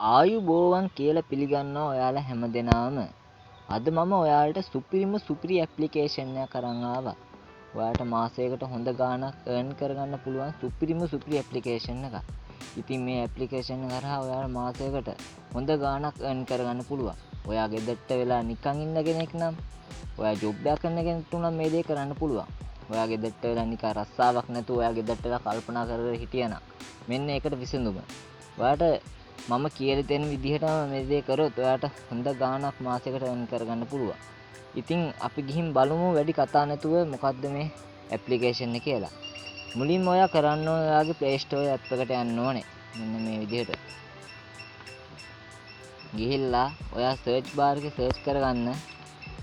ආයුබෝවන් කියලා පිළිගන්නවා ඔයාලා හැමදෙනාම. අද මම ඔයාලට සුපිරි ඇප්ලිකේෂන් එකක් අරන් ආවා. ඔයාලට මාසයකට හොඳ ගාණක් earn කරගන්න පුළුවන් සුපිරි ඇප්ලිකේෂන් එකක්. ඉතින් මේ ඇප්ලිකේෂන් එක හරහා ඔයාලා මාසයකට හොඳ ගාණක් earn කරගන්න පුළුවන්. ඔයා ගෙදරට වෙලා නිකන් ඉන්න කෙනෙක් නම්, ඔයා ජොබ් එකක් කරන කෙනෙක්ට උනම් මේ දේ කරන්න පුළුවන්. ඔයා ගෙදරට වෙලා නිකන් රස්සාවක් නැතුව ඔයා ගෙදරට වෙලා කල්පනා කරගෙන හිටියනම් මෙන්න ඒකට විසඳුම. ඔයාට මම කියලා දෙන විදිහටම මේ දේ කරොත් ඔයාට හොඳ ගාණක් මාසයකට earn කරගන්න පුළුවන්. ඉතින් අපි ගිහින් බලමු වැඩි කතා නැතුව මොකද්ද මේ ඇප්ලිකේෂන් එක කියලා. මුලින්ම ඔයා කරන්න ඕනේ ඔයාගේ Play Store app එකට යන්න ඕනේ. මෙන්න මේ විදිහට. ගිහිල්ලා ඔයා search bar එකේ search කරගන්න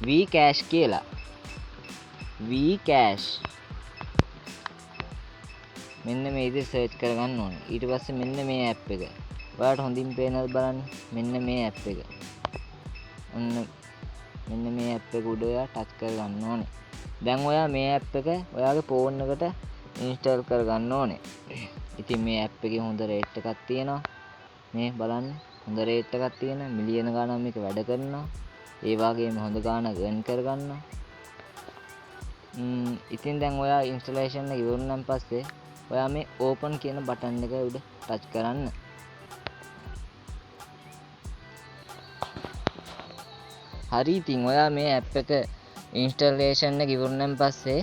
Vcash කියලා. Vcash. මෙන්න මේ විදිහට search කරගන්න ඕනේ. ඊට පස්සේ මෙන්න මේ app එක. ඔයාලට හොඳින් පේනවද බලන්න. මෙන්න මේ app එක. මෙන්න මේ app එක උඩ ඔයා ටච් කරගන්න ඕනේ. දැන් ඔයා මේ app එක ඔයාගේ ෆෝන් එකට ඉන්ස්ටෝල් කරගන්න ඕනේ. ඉතින් මේ app එකේ හොඳ රේට් එකක් තියෙනවා. මේ බලන්න හොඳ රේට් එකක් තියෙනවා. මිලියන ගණන් මේක වැඩ කරනවා. ඒ වගේම හොඳ ගාණක් earn කරගන්නවා. ඉතින් දැන් ඔයා ඉන්ස්ටලේෂන් එක ඉවරනම් පස්සේ ඔයා මේ open කියන බටන් එක උඩ ටච් කරන්න. හරි ඉතින් ඔයා මේ app එක ඉන්ස්ටලේෂන් එක ඉවරනම් පස්සේ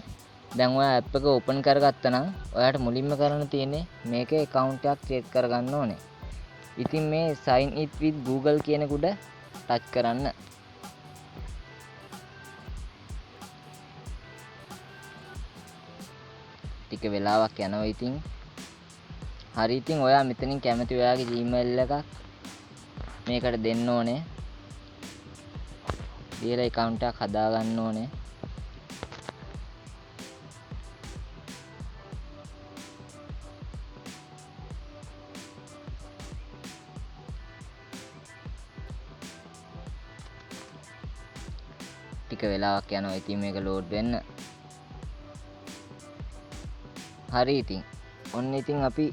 දැන් ඔයා app එක open කරගත්තා නම් ඔයාට මුලින්ම කරන්න තියෙන්නේ මේකේ account එකක් create කරගන්න ඕනේ. ඉතින් මේ sign it with Google කියන උඩ ටච් කරන්න. ටික වෙලාවක් යනවා ඉතින්. හරි ඉතින් ඔයා මෙතනින් කැමති ඔයාගේ Gmail එකක් මේකට දෙන්න ඕනේ. දීලා account එකක් හදා ගන්න ඕනේ. ටික වෙලාවක් යනවා ඉතින් මේක load වෙන්න. හරි ඉතින් ඔන්න ඉතින් අපි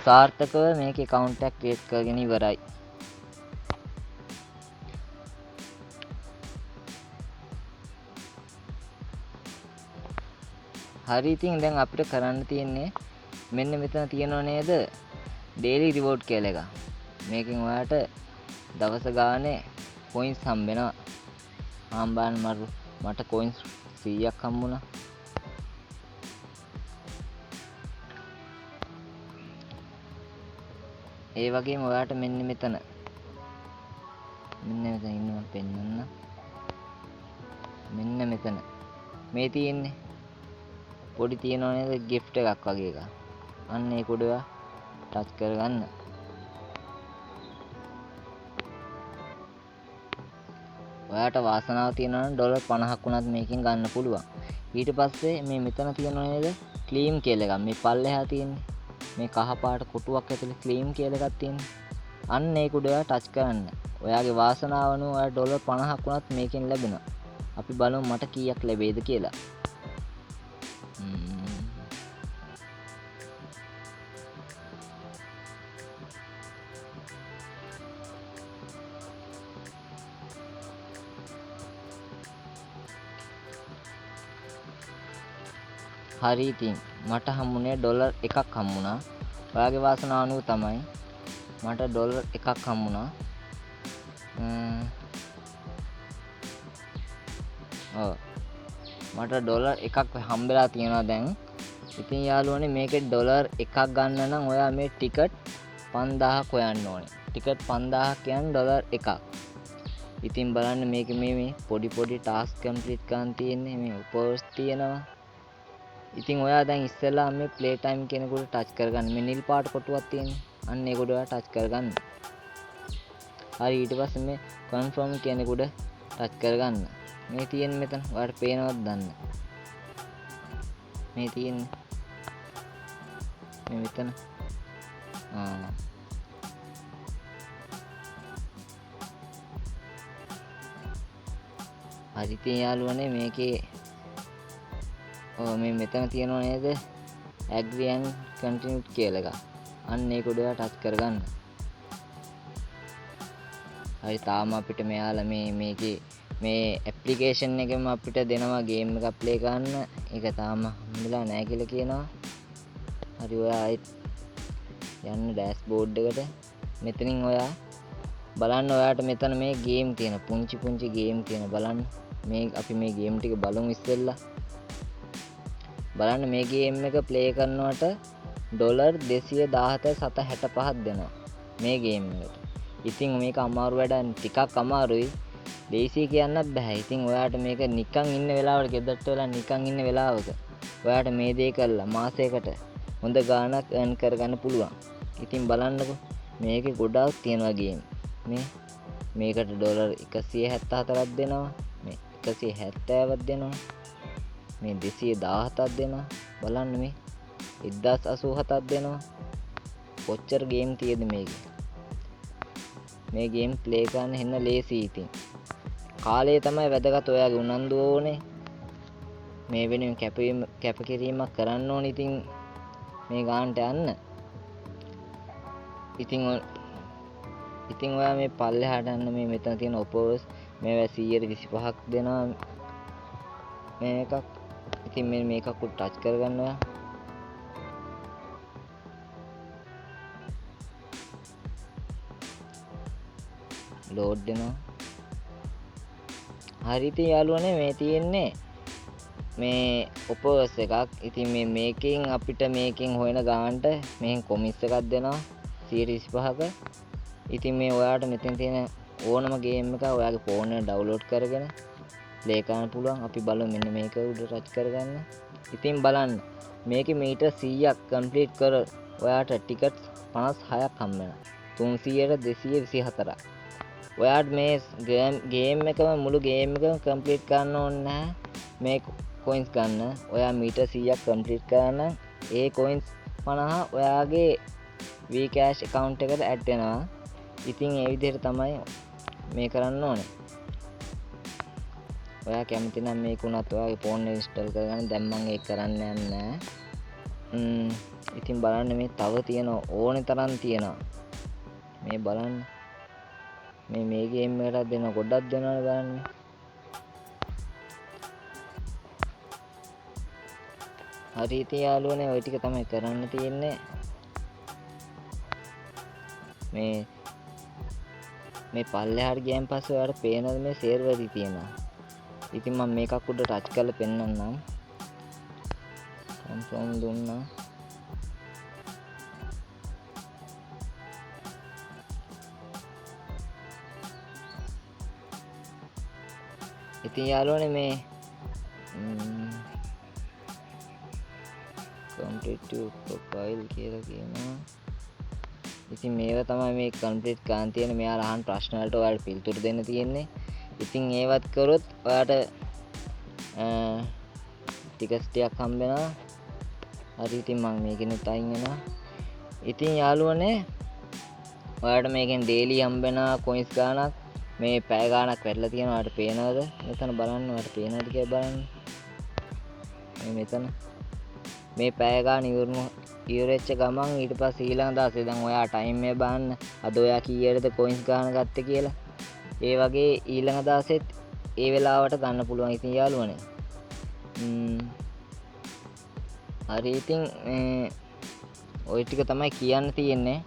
සාර්ථකව මේක account එකක් create කරගෙන ඉවරයි. හරි ඉතින් දැන් අපිට කරන්න තියෙන්නේ මෙන්න මෙතන තියෙනව නේද daily reward කියලා එක. මේකෙන් ඔයාට දවස ගානේ coins හම්බ වෙනවා. හම්බාන මට coins 100ක් හම්බුණා. ඒ වගේම ඔයාට මෙන්න මෙතන ඉන්නවා පෙන්වන්න. මෙන්න මෙතන මේ තියෙන්නේ පොඩි තියෙනව නේද gift එකක් වගේ එකක්. අන්න ඒක උඩ ටච් කරගන්න. ඔයාට වාසනාව තියෙනවා නම් ඩොලර් 50ක් වුණත් මේකෙන් ගන්න පුළුවන්. ඊට පස්සේ මේ මෙතන තියෙනව නේද claim කියලා එකක්. මේ පල්ලෙහා තියෙන්නේ මේ කහ පාට කොටුවක් ඇතුලේ claim කියලා එකක් තියෙන්නේ. අන්න ඒක උඩ ඔයා ටච් කරන්න. ඔයාගේ වාසනාව අනුව ඔයාට ඩොලර් 50ක් වුණත් මේකෙන් ලැබෙනවා. අපි බලමු මට කීයක් ලැබෙයිද කියලා. හරි ඉතින් මට හම්බුනේ ඩොලර් 1ක් හම්බුණා. ඔයාගේ වාසනාව අනුව තමයි මට ඩොලර් 1ක් හම්බුණා. මට ඩොලර් 1ක් හම්බෙලා තියෙනවා දැන්. ඉතින් යාළුවනේ මේකේ ඩොලර් 1ක් ගන්න නම් ඔයා මේ ටිකට් 5000ක් හොයන්න ඕනේ. ටිකට් 5000ක් කියන්නේ ඩොලර් 1ක්. ඉතින් බලන්න මේක මේ පොඩි ටාස්ක් කම්ප්ලීට් කරන් තියෙන්නේ. මේ උපෝස් තියෙනවා. ඉතින් ඔයා දැන් ඉස්සෙල්ලා මේ play time කියන කොට ටච් කරගන්න. මේ නිල් පාට කොටුවක් තියෙන්නේ. අන්න ඒක උඩ ඔයා ටච් කරගන්න. හරි ඊට පස්සේ මේ confirm කියන කොට ටච් කරගන්න. මේ තියෙන්නේ මෙතන. ඔයාලට පේනවද දන්න. මේ තියෙන්නේ. මේ මෙතන. හරි ඉතින් යාළුවනේ මේකේ මේ මෙතන තියෙනව නේද agree and continue කියලා එක. අන්න ඒක උඩ ටච් කරගන්න. හරි තාම අපිට මෙයාලා මේකේ මේ ඇප්ලිකේෂන් එකෙම අපිට දෙනවා ගේම් එකක් ප්ලේ කරන්න. ඒක තාම හම්බෙලා නැහැ කියලා කියනවා. හරි ඔයා ආයෙත් යන්න ඩෑෂ්බෝඩ් එකට. මෙතනින් ඔයා බලන්න ඔයාට මෙතන මේ ගේම් තියෙන පුංචි ගේම් තියෙන බලන්න. මේ අපි මේ ගේම් ටික බලමු ඉස්සෙල්ලා. බලන්න මේ ගේම් එක ප්ලේ කරනවට $217.65 දෙනවා මේ ගේම් එකට. ඉතින් මේක අමාරු වැඩක් ටිකක් අමාරුයි. ලේසි කියන්නත් බෑ. ඉතින් ඔයාට මේක නිකන් ඉන්න වෙලාවකට ගෙදරට වෙලා නිකන් ඉන්න වෙලාවක ඔයාට මේ දේ කරලා මාසයකට හොඳ ගාණක් earn කරගන්න පුළුවන්. ඉතින් බලන්නකෝ මේකේ ගොඩාක් තියෙනවා ගේම්. මේකට $174ක් දෙනවා. මේ 170ක් දෙනවා. මේ 217ක් දෙනවා. බලන්න මේ 1087ක් දෙනවා. කොච්චර ගේම් තියෙද මේකේ. මේ ගේම් ප්ලේ කරන්න හෙන්න ලේසි. ඉතින් කාලය තමයි වැදගත්. ඔයාගේ උනන්දුව ඕනේ. මේ වෙනුවෙන් කැපකිරීමක් කරන්න ඕනේ. ඉතින් මේ ගානට යන්න. ඉතින් ඔයා මේ පල්ලෙහාට යන්න මේ මෙතන තියෙන ඔපෝස් මේවා 125ක් දෙනවා මේකක්. ඉතින් මේකක් උඩ ටච් කරගන්න ඔයා. ලෝඩ් වෙනවා. හරි ඉතින් යාළුවනේ මේ තියෙන්නේ මේ ඔපෝස් එකක්. ඉතින් මේකෙන් අපිට මේකෙන් හොයන ගානට මෙහෙන් කොමිස් එකක් දෙනවා 125ක. ඉතින් මේ ඔයාට මෙතෙන් තියෙන ඕනම ගේම් එක ඔයාගේ ෆෝන් එකේ ඩවුන්ලෝඩ් කරගෙන ප්ලේ කරන්න පුළුවන්. අපි බලමු මෙන්න මේක උඩ ටච් කරගන්න. ඉතින් බලන්න මේකේ මීටර් 100ක් කම්ප්ලීට් කර ඔයාට ටිකට් 56ක් හම්බ වෙනවා. 300ට 224ක්. ඔයාට මේ ගේම් එකම මුළු ගේම් එකම කම්ප්ලීට් කරන්න ඕනේ නැහැ මේ කොයින්ස් ගන්න. ඔයා මීටර් 100ක් කම්ප්ලීට් කරන ඒ කොයින්ස් 50 ඔයාගේ Vcash account එකට ඇඩ් වෙනවා. ඉතින් ඒ විදිහට තමයි මේ කරන්න ඕනේ. ඔයා කැමති නම් මේක උනත් ඔයාගේ ෆෝන් එකේ ඉන්ස්ටෝල් කරගන්න. දැන් මම ඒක කරන්න යන්නේ. ඉතින් බලන්න මේ තව තියෙන ඕනේ තරම් තියෙනවා. මේ බලන්න මේ ගේම් එකටත් දෙන ගොඩක් දෙනවනේ බලන්න. හරි ඉතින් යාළුවනේ ওই ටික තමයි කරන්න තියෙන්නේ. මේ පල්ලෙහාට ගියන් පස්සේ ඔයාලට පේනද මේ සර්වරි තියෙනවා. ඉතින් මම මේකක් උඩ ටච් කරලා පෙන්නන්නම්. කන්ෆර්ම් දුන්නා. ඉතින් යාළුවනේ මේ competitive profile කියලා කියනවා. ඉතින් මේවා තමයි මේ කම්ප්ලීට් කරන් තියෙන. මෙයාලා අහන ප්‍රශ්න වලට ඔයාලට පිළිතුරු දෙන්න තියෙන්නේ. ඉතින් ඒවත් කරොත් ඔයාට ටිකට්ස් ටිකක් හම්බ වෙනවා. හරි ඉතින් මම මේකෙනුත් අයින් වෙනවා. ඉතින් යාළුවනේ ඔයාලට මේකෙන් ඩේලි හම්බ වෙනවා කොයින්ස් ගාණක්. මේ පැය ගාණක් වැඩිලා තියෙනවා. ඔයාලට පේනවද? මෙතන බලන්න. ඔයාලට පේනවද කියලා බලන්න. මෙතන මේ පැය ගාණ ඉවරෙච්ච ගමන් ඊට පස්සේ ඊළඟ දවසේ දැන් ඔයා ටයිම් එක බලන්න. අද ඔයා කීයටද කොයින්ස් ගාණ ගත්තේ කියලා. ඒ වගේ ඊළඟ දවසෙත් ඒ වෙලාවට ගන්න පුළුවන්. ඉතින් යාළුවනේ හරි ඉතින් ওই ටික තමයි කියන්න තියෙන්නේ.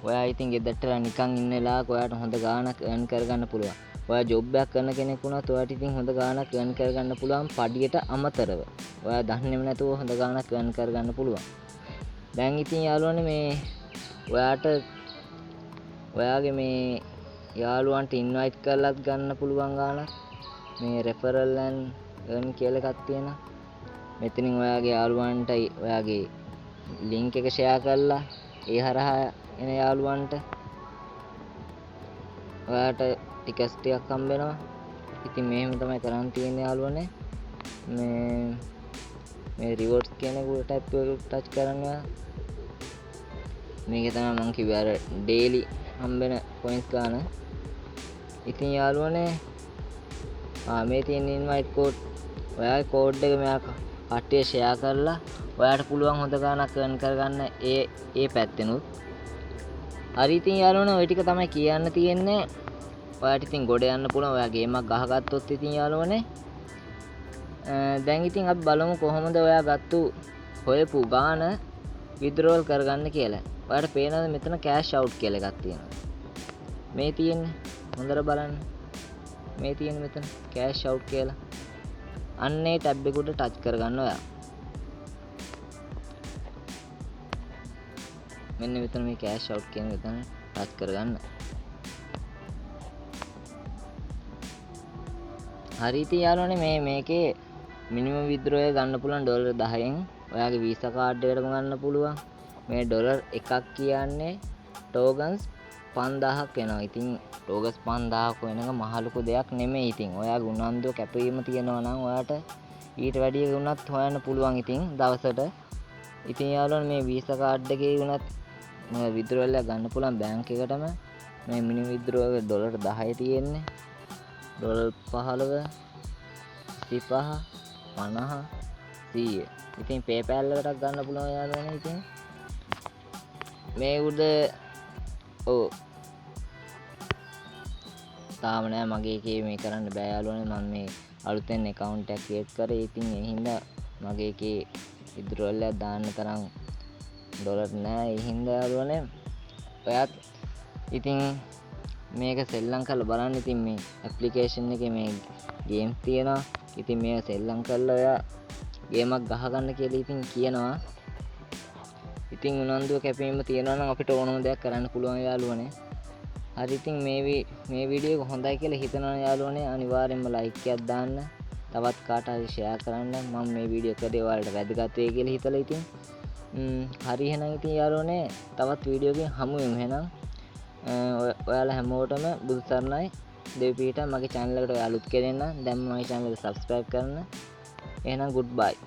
ඔයා ඉතින් ගෙදරට නිකන් ඉන්න වෙලාවක ඔයාට හොඳ ගාණක් earn කරගන්න පුළුවන්. ඔයා ජොබ් එකක් කරන කෙනෙක් වුණත් ඔයාට ඉතින් හොඳ ගාණක් earn කරගන්න පුළුවන් පඩියට අමතරව. ඔයා දන්නේම නැතුව හොඳ ගාණක් earn කරගන්න පුළුවන්. දැන් ඉතින් යාළුවනේ මේ ඔයාට ඔයාගේ මේ යාළුවන්ට ඉන්වයිට් කරලාත් ගන්න පුළුවන් ගාණක්. මේ referral and earn කියලා එකක් තියෙනවා. මෙතනින් ඔයාගේ යාළුවන්ට ඔයාගේ link එක share කරලා ඒ හරහා එන යාළුවන්ට ඔයාට ටිකට්ස් ටිකක් හම්බ වෙනවා. ඉතින් මෙහෙම තමයි කරන් තියෙන්නේ යාළුවනේ. මේ rewards කියන එක ටැප් එක ටච් කරනවා. මේක තමයි මම කිව්වේ අර daily හම්බෙන coins ගන්න. ඉතින් යාළුවනේ මේ තියෙන invite code ඔයාගේ code එක මෙයා කට්ටිය share කරලා ඔයාට පුළුවන් හොඳ ගාණක් earn කරගන්න ඒ පැත්තෙනුත්. හරි ඉතින් යාළුවනේ ওই ටික තමයි කියන්න තියෙන්නේ. ඔයාලට ඉතින් ගොඩ යන්න පුළුවන්. ඔයා ගේමක් ගහගත්තොත් ඉතින් යාළුවනේ දැන් ඉතින් අපි බලමු කොහොමද ඔයා ගත්තු හොයපු ගාන විත්ඩ්‍රෝල් කරගන්න කියලා. ඔයාලට පේනවද මෙතන කෑෂ් අවුට් කියලා එකක් තියෙනවා. මේ තියෙන්නේ හොඳට බලන්න. මේ තියෙන්නේ මෙතන කෑෂ් අවුට් කියලා. අන්නේ ටැබ් එකට ටච් කරගන්න ඔයා. මෙන්න මෙතන මේ කෑෂ් අවුට් කියන මෙතන ටච් කරගන්න. හරි ඉතින් යාළුවනේ මේකේ මිනිමම් විත්ඩ්‍රෝ එක ගන්න පුළුවන් ඩොලර් 10න්. ඔයාගේ වීසා කාඩ් එකටම ගන්න පුළුවන්. මේ ඩොලර් එකක් කියන්නේ ටෝකන්ස් 5000ක් වෙනවා. ඉතින් ටෝකන්ස් 5000ක් වෙන එක මහ ලොකු දෙයක් නෙමෙයි. ඉතින් ඔයාගේ උනන්දුව කැපවීම තියෙනවා නම් ඔයාට ඊට වැඩිය වුණත් හොයන්න පුළුවන් ඉතින් දවසට. ඉතින් යාළුවනේ මේ වීසා කාඩ් එකේ වුණත් විත්ඩ්‍රෝ එක ගන්න පුළුවන් බැංක් එකටම. මේ මිනිමම් විත්ඩ්‍රෝ එක ඩොලර් 10 තියෙන්නේ. ඩොලර් 15 35 50 100. ඉතින් PayPal එකටත් ගන්න පුළුවන් යාළුවනේ. ඉතින් මේ උඩ තාම නෑ මගේ එකේ මේ කරන්න බෑ යාළුවනේ. මම මේ අලුතෙන් account එකක් create කරේ. ඉතින් ඒ හින්දා මගේ එකේ withdrawal එකක් දාන්න තරම් ඩොලර් නෑ. ඒ හින්දා යාළුවනේ ඔයත් ඉතින් මේක සෙල්ලම් කරලා බලන්න. ඉතින් මේ application එකේ මේ games තියෙනවා. ඉතින් මේක සෙල්ලම් කරලා ඔයා ගේමක් ගහගන්න කියලා ඉතින් කියනවා. ඉතින් උනන්දුව කැපීම තියෙනවා නම් අපිට ඕනම දෙයක් කරන්න පුළුවන් යාළුවනේ. හරි ඉතින් මේ වීඩියෝ එක හොඳයි කියලා හිතනවා යාළුවනේ අනිවාර්යෙන්ම like එකක් දාන්න. තවත් කාට හරි share කරන්න. මම මේ වීඩියෝ කරේ ඔයාලට වැදගත් වෙයි කියලා හිතලා ඉතින් හරි එහෙනම් ඉතින් යාළුවනේ තවත් වීඩියෝ එකකින් හමු වෙමු එහෙනම්. ඔයාලා හැමෝටම බුදු සරණයි. දෙවි පිහිටා මගේ channel එකට ඔයා අලුත් කෙනෙක් නම් දැන් මගේ channel එක subscribe කරන්න. එහෙනම් goodbye.